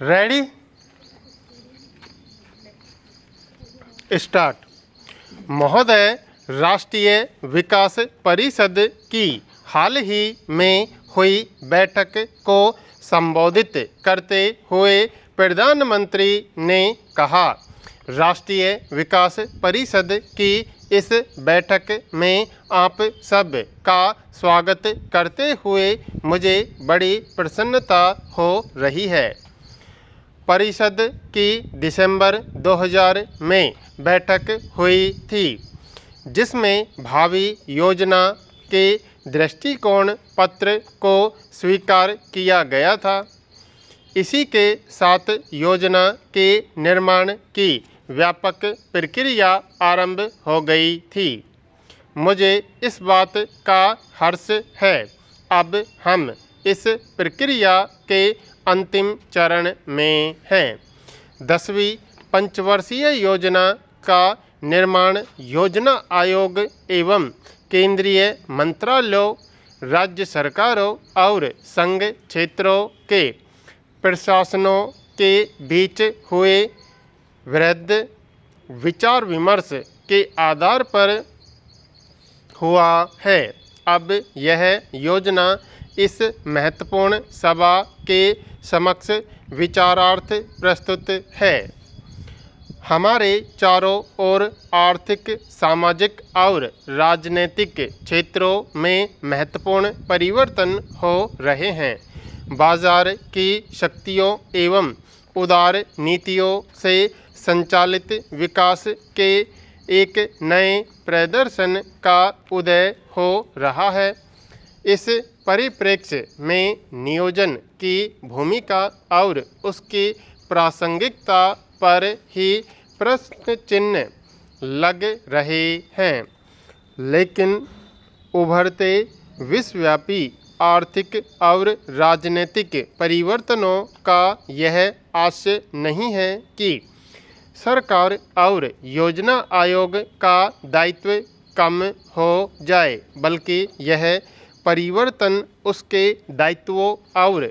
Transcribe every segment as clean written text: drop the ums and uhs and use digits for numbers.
Ready start. महोदय, राष्ट्रीय विकास परिषद की हाल ही में हुई बैठक को संबोधित करते हुए प्रधानमंत्री ने कहा, राष्ट्रीय विकास परिषद की इस बैठक में आप सब का स्वागत करते हुए मुझे बड़ी प्रसन्नता हो रही है। परिषद की दिसंबर 2000 में बैठक हुई थी, जिसमें भावी योजना के दृष्टिकोण पत्र को स्वीकार किया गया था। इसी के साथ योजना के निर्माण की व्यापक प्रक्रिया आरंभ हो गई थी। मुझे इस बात का हर्ष है। अब हम इस प्रक्रिया के अंतिम चरण में हैं। 10वीं पंचवर्षीय योजना का निर्माण योजना आयोग एवं केंद्रीय मंत्रालयों, राज्य सरकारों और संघ क्षेत्रों के प्रशासनों के बीच हुए वृहद विचार विमर्श के आधार पर हुआ है। अब यह योजना इस महत्वपूर्ण सभा के समक्ष विचारार्थ प्रस्तुत है। हमारे चारों ओर आर्थिक, सामाजिक और राजनीतिक क्षेत्रों में महत्वपूर्ण परिवर्तन हो रहे हैं। बाजार की शक्तियों एवं उदार नीतियों से संचालित विकास के एक नए प्रदर्शन का उदय हो रहा है। इस परिप्रेक्ष्य में नियोजन की भूमिका और उसकी प्रासंगिकता पर ही प्रश्न चिन्ह लग रहे हैं, लेकिन उभरते विश्वव्यापी आर्थिक और राजनीतिक परिवर्तनों का यह आशय नहीं है कि सरकार और योजना आयोग का दायित्व कम हो जाए, बल्कि यह परिवर्तन उसके दायित्वों और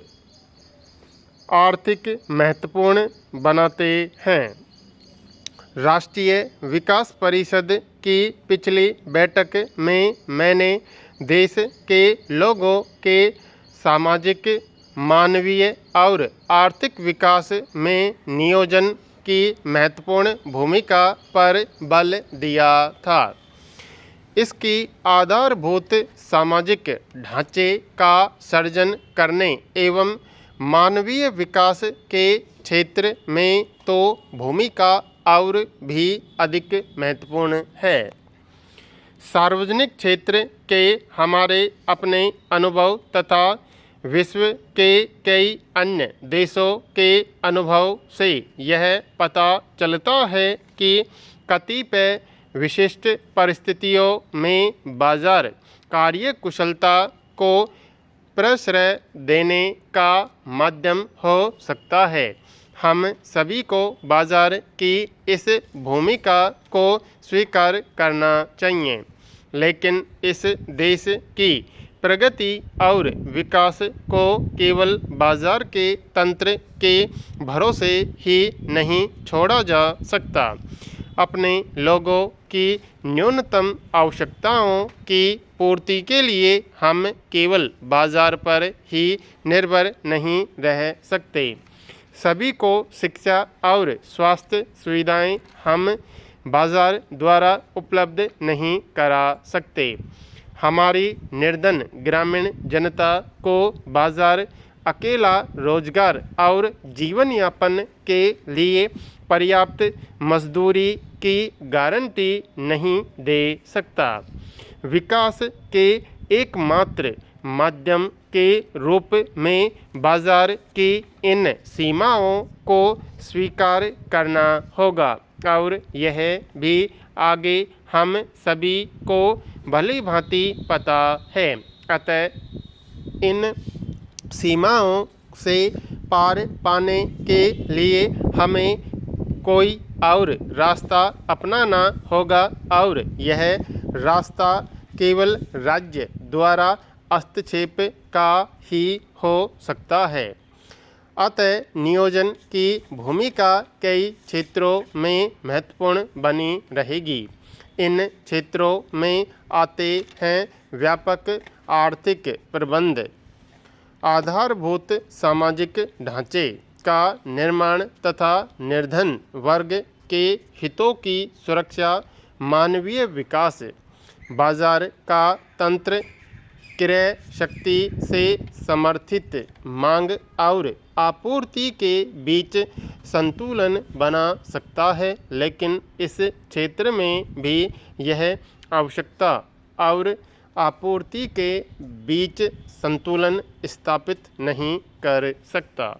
आर्थिक महत्वपूर्ण बनाते हैं। राष्ट्रीय विकास परिषद की पिछली बैठक में मैंने देश के लोगों के सामाजिक, मानवीय और आर्थिक विकास में नियोजन की महत्वपूर्ण भूमिका पर बल दिया था। इसकी आधारभूत सामाजिक ढांचे का सृजन करने एवं मानवीय विकास के क्षेत्र में तो भूमिका और भी अधिक महत्वपूर्ण है। सार्वजनिक क्षेत्र के हमारे अपने अनुभव तथा विश्व के कई अन्य देशों के अनुभव से यह पता चलता है कि कतिपय विशिष्ट परिस्थितियों में बाजार कार्यकुशलता को प्रश्रय देने का माध्यम हो सकता है। हम सभी को बाजार की इस भूमिका को स्वीकार करना चाहिए, लेकिन इस देश की प्रगति और विकास को केवल बाजार के तंत्र के भरोसे ही नहीं छोड़ा जा सकता। अपने लोगों की न्यूनतम आवश्यकताओं की पूर्ति के लिए हम केवल बाजार पर ही निर्भर नहीं रह सकते। सभी को शिक्षा और स्वास्थ्य सुविधाएं हम बाजार द्वारा उपलब्ध नहीं करा सकते। हमारी निर्धन ग्रामीण जनता को बाजार अकेला रोजगार और जीवन यापन के लिए पर्याप्त मजदूरी की गारंटी नहीं दे सकता। विकास के एकमात्र माध्यम के रूप में बाजार की इन सीमाओं को स्वीकार करना होगा और यह भी आगे हम सभी को भली भांति पता है। अतः इन सीमाओं से पार पाने के लिए हमें कोई और रास्ता अपनाना होगा और यह रास्ता केवल राज्य द्वारा हस्तक्षेप का ही हो सकता है। अतः नियोजन की भूमिका कई क्षेत्रों में महत्वपूर्ण बनी रहेगी। इन क्षेत्रों में आते हैं व्यापक आर्थिक प्रबंध, आधारभूत सामाजिक ढांचे का निर्माण तथा निर्धन वर्ग के हितों की सुरक्षा, मानवीय विकास, बाजार का तंत्र क्रय शक्ति से समर्थित मांग और आपूर्ति के बीच संतुलन बना सकता है, लेकिन इस क्षेत्र में भी यह आवश्यकता और आपूर्ति के बीच संतुलन स्थापित नहीं कर सकता।